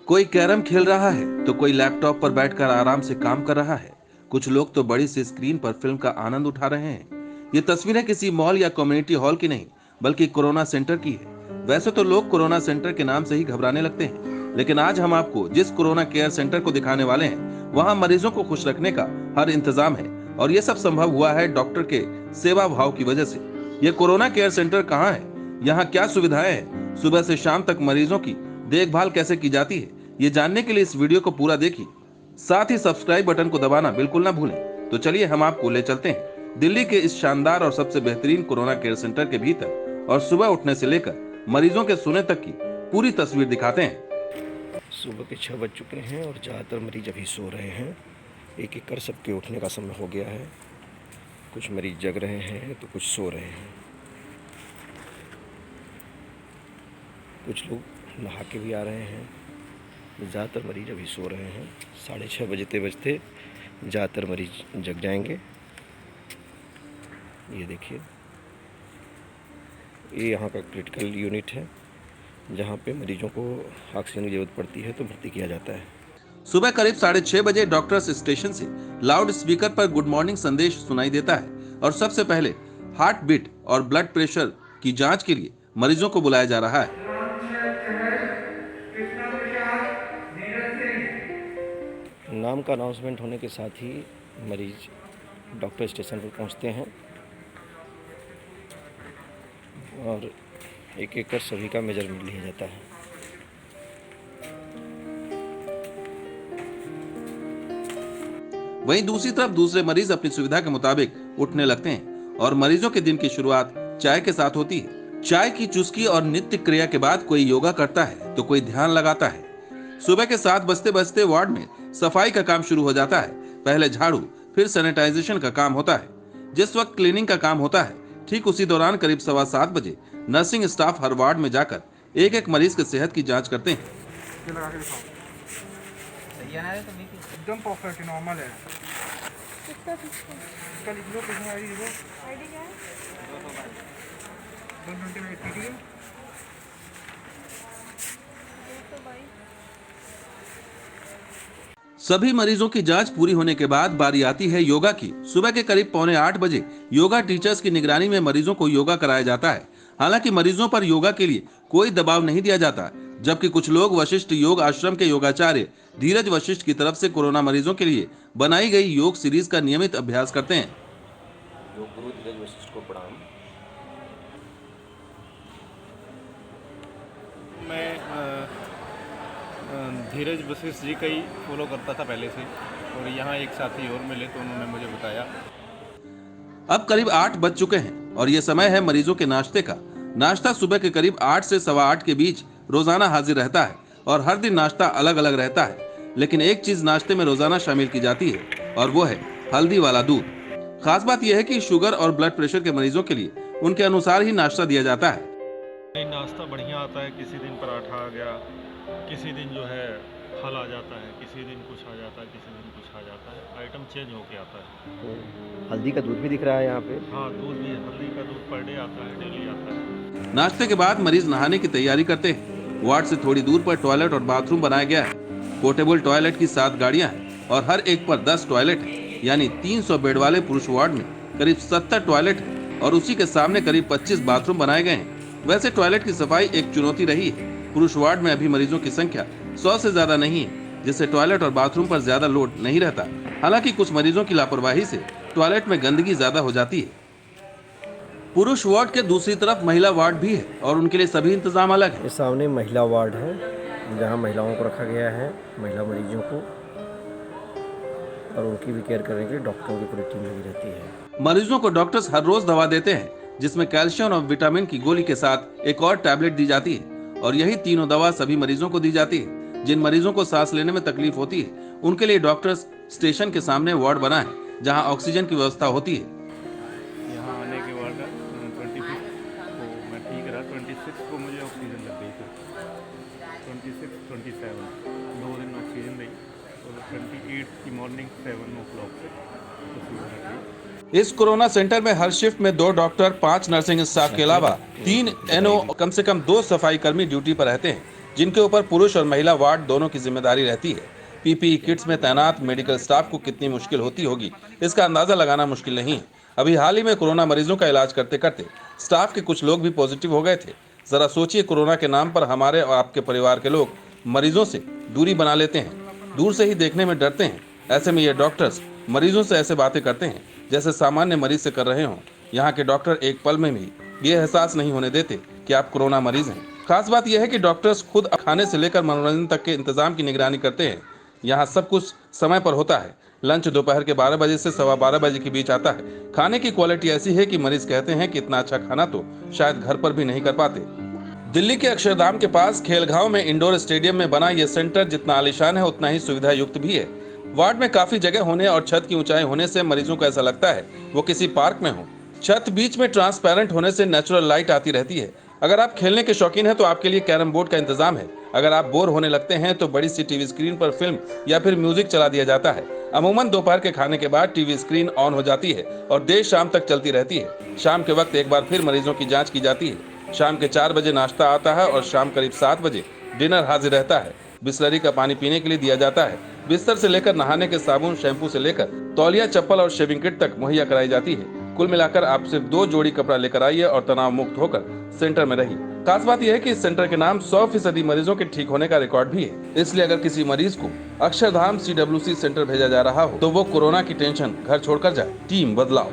कोई कैरम खेल रहा है तो कोई लैपटॉप पर बैठकर आराम से काम कर रहा है। कुछ लोग तो बड़ी सी स्क्रीन पर फिल्म का आनंद उठा रहे हैं। ये तस्वीरें किसी मॉल या कम्युनिटी हॉल की नहीं, बल्कि कोरोना सेंटर की है। वैसे तो लोग कोरोना सेंटर के नाम से ही घबराने लगते हैं, लेकिन आज हम आपको जिस कोरोना केयर सेंटर को दिखाने वाले हैं, वहाँ मरीजों को खुश रखने का हर इंतजाम है। और ये सब संभव हुआ है डॉक्टर के सेवा भाव की वजह से। ये कोरोना केयर सेंटर कहाँ है, यहाँ क्या सुविधाएं हैं, सुबह से शाम तक मरीजों की देखभाल कैसे की जाती है, ये जानने के लिए इस वीडियो को पूरा देखिए। साथ ही सब्सक्राइब बटन को दबाना बिल्कुल ना भूलें। तो चलिए हम आपको ले चलते हैं दिल्ली के इस शानदार और सबसे बेहतरीन कोरोना केयर सेंटर के भीतर, और सुबह उठने से लेकर मरीजों के सोने तक की पूरी तस्वीर दिखाते हैं। सुबह के 6 बज चुके हैं और ज़्यादातर मरीज अभी सो रहे हैं। एक एक कर सबके उठने का समय हो गया है। कुछ मरीज जग रहे हैं तो कुछ सो रहे हैं। कुछ लोग नहा के भी आ रहे हैं। ज़्यादातर मरीज अभी सो रहे हैं। 6:30 बजते बजते ज़्यादातर मरीज जग जाएंगे। ये देखिए, ये यहाँ का क्रिटिकल यूनिट है, जहाँ पे मरीजों को ऑक्सीजन की जरूरत पड़ती है तो भर्ती किया जाता है। सुबह करीब 6:30 बजे डॉक्टर्स स्टेशन से लाउड स्पीकर पर गुड मॉर्निंग संदेश सुनाई देता है और सबसे पहले हार्ट बीट और ब्लड प्रेशर की जांच के लिए मरीजों को बुलाया जा रहा है। नाम का अनाउंसमेंट होने के साथ ही मरीज डॉक्टर स्टेशन पर पहुंचते हैं और एक एक कर सभी का मेजरमेंट लिया जाता है। वहीं दूसरी तरफ दूसरे मरीज अपनी सुविधा के मुताबिक उठने लगते हैं और मरीजों के दिन की शुरुआत चाय के साथ होती है। चाय की चुस्की और नित्य क्रिया के बाद कोई योगा करता है तो कोई ध्यान लगाता है। सुबह के 7 बजते बजते वार्ड में सफाई का काम शुरू हो जाता है। पहले झाड़ू, फिर सैनिटाइजेशन का काम होता है। जिस वक्त क्लीनिंग का काम होता है, ठीक उसी दौरान करीब 7:15 बजे नर्सिंग स्टाफ हर वार्ड में जाकर एक एक मरीज के सेहत की जांच करते हैं। एकदम परफेक्ट नॉर्मल है। इसका लिख लो, कितना आईडी लिखो। आईडी क्या है? 128 पीटी। सभी मरीजों की जांच पूरी होने के बाद बारी आती है योगा की। सुबह के करीब 7:45 बजे योगा टीचर्स की निगरानी में मरीजों को योगा कराया जाता है। हालांकि मरीजों पर योगा के लिए कोई दबाव नहीं दिया जाता, जबकि कुछ लोग वशिष्ठ योग आश्रम के योगाचार्य धीरज वशिष्ठ की तरफ से कोरोना मरीजों के लिए बनाई गई योग सीरीज का नियमित अभ्यास करते हैं। योग गुरु धीरज वशिष्ठ को प्रणाम। मैं धीरज वशिष्ठ जी का ही फॉलो करता था पहले से, और यहाँ एक साथी और मिले तो उन्होंने मुझे बताया। अब करीब 8 बज चुके हैं और ये समय है मरीजों के नाश्ते का। नाश्ता सुबह के करीब 8 से 8:15 के बीच रोजाना हाजिर रहता है और हर दिन नाश्ता अलग अलग रहता है, लेकिन एक चीज नाश्ते में रोजाना शामिल की जाती है और वो है हल्दी वाला दूध। खास बात यह है कि शुगर और ब्लड प्रेशर के मरीजों के लिए उनके अनुसार ही नाश्ता दिया जाता है। नाश्ता बढ़िया आता है, किसी दिन पराठा आ गया, किसी दिन जो है फल आ जाता है, किसी दिन कुछ आ जाता है, किसी दिन कुछ आ जाता है, आइटम चेंज होके आता है। हल्दी का दूध भी दिख रहा है यहाँ पे। हाँ, दूध भी है, हल्दी का दूध पर डे आता है, डेली आता है। नाश्ते के बाद मरीज नहाने की तैयारी करते हैं। वार्ड से थोड़ी दूर पर टॉयलेट और बाथरूम बनाया गया है। पोर्टेबल टॉयलेट की 7 गाड़ियां हैं और हर एक पर 10 टॉयलेट है, यानी 300 बेड वाले पुरुष वार्ड में करीब 70 टॉयलेट है और उसी के सामने करीब 25 बाथरूम बनाए गए हैं। वैसे टॉयलेट की सफाई एक चुनौती रही है। पुरुष वार्ड में अभी मरीजों की संख्या 100 से ज्यादा नहीं है, जिससे टॉयलेट और बाथरूम पर ज्यादा लोड नहीं रहता। हालांकि कुछ मरीजों की लापरवाही से टॉयलेट में गंदगी ज्यादा हो जाती है। पुरुष वार्ड के दूसरी तरफ महिला वार्ड भी है और उनके लिए सभी इंतजाम अलग है। ये सामने महिला वार्ड है, जहाँ महिलाओं को रखा गया है, महिला मरीजों को, और उनकी भी केयर करने के लिए डॉक्टरों की पूरी टीम लगी रहती है। मरीजों को डॉक्टर्स हर रोज दवा देते हैं, जिसमें कैल्शियम और विटामिन की गोली के साथ एक और टैबलेट दी जाती है, और यही तीनों दवा सभी मरीजों को दी जाती है। जिन मरीजों को सांस लेने में तकलीफ होती है, उनके लिए डॉक्टर्स स्टेशन के सामने वार्ड बना है, जहां ऑक्सीजन की व्यवस्था होती है। यहाँ आने के बाद 25 को मैं ठीक रहा, 26 को मुझे ऑक्सीजन लग गई थी। 26, 27 2 दिन ऑक्सीजन दी और 28 की मॉर्निंग 7 o'clock से ऑक्सीजन लग गई। इस कोरोना सेंटर में हर शिफ्ट में 2 डॉक्टर, 5 नर्सिंग स्टाफ के अलावा 3 NO, कम से कम 2 सफाई कर्मी ड्यूटी पर रहते हैं। जिनके ऊपर पुरुष और महिला वार्ड दोनों की जिम्मेदारी रहती है। पीपीई किट्स में तैनात मेडिकल स्टाफ को कितनी मुश्किल होती होगी, इसका अंदाजा लगाना मुश्किल नहीं है। अभी हाल ही में कोरोना मरीजों का इलाज करते करते स्टाफ के कुछ लोग भी पॉजिटिव हो गए थे। जरा सोचिए, कोरोना के नाम पर हमारे और आपके परिवार के लोग मरीजों से दूरी बना लेते हैं, दूर से ही देखने में डरते हैं। ऐसे में ये डॉक्टर्स मरीजों से ऐसे बातें करते हैं जैसे सामान्य मरीज से कर रहे हों। यहाँ के डॉक्टर एक पल में भी ये एहसास नहीं होने देते कि आप कोरोना मरीज हैं। खास बात यह है कि डॉक्टर्स खुद खाने से लेकर मनोरंजन तक के इंतजाम की निगरानी करते हैं। यहाँ सब कुछ समय पर होता है। लंच दोपहर के 12 बजे से 12:15 बजे के बीच आता है। खाने की क्वालिटी ऐसी है कि मरीज कहते हैं कि इतना अच्छा खाना तो शायद घर पर भी नहीं कर पाते। दिल्ली के अक्षरधाम के पास खेलगांव में इंडोर स्टेडियम में बना ये सेंटर जितना आलीशान है उतना ही सुविधा युक्त भी है। वार्ड में काफी जगह होने और छत की ऊंचाई होने से मरीजों को ऐसा लगता है वो किसी पार्क में हो। छत बीच में ट्रांसपेरेंट होने से नेचुरल लाइट आती रहती है। अगर आप खेलने के शौकीन हैं तो आपके लिए कैरम बोर्ड का इंतजाम है। अगर आप बोर होने लगते हैं तो बड़ी सी टीवी स्क्रीन पर फिल्म या फिर म्यूजिक चला दिया जाता है। अमूमन दोपहर के खाने के बाद टीवी स्क्रीन ऑन हो जाती है और देर शाम तक चलती रहती है। शाम के वक्त एक बार फिर मरीजों की जांच की जाती है। शाम के 4 बजे नाश्ता आता है और शाम करीब 7 बजे डिनर हाजिर रहता है। बिस्लरी का पानी पीने के लिए दिया जाता है। बिस्तर से लेकर नहाने के साबुन, शैम्पू से लेकर तौलिया, चप्पल और शेविंग किट तक मुहैया कराई जाती है। कुल मिलाकर आप सिर्फ 2 जोड़ी कपड़ा लेकर आइए और तनाव मुक्त होकर सेंटर में रहिए। खास बात यह है कि इस सेंटर के नाम 100% मरीजों के ठीक होने का रिकॉर्ड भी है। इसलिए अगर किसी मरीज को अक्षरधाम CWC सेंटर भेजा जा रहा हो तो वो कोरोना की टेंशन घर छोड़कर जाए। टीम बदलाव।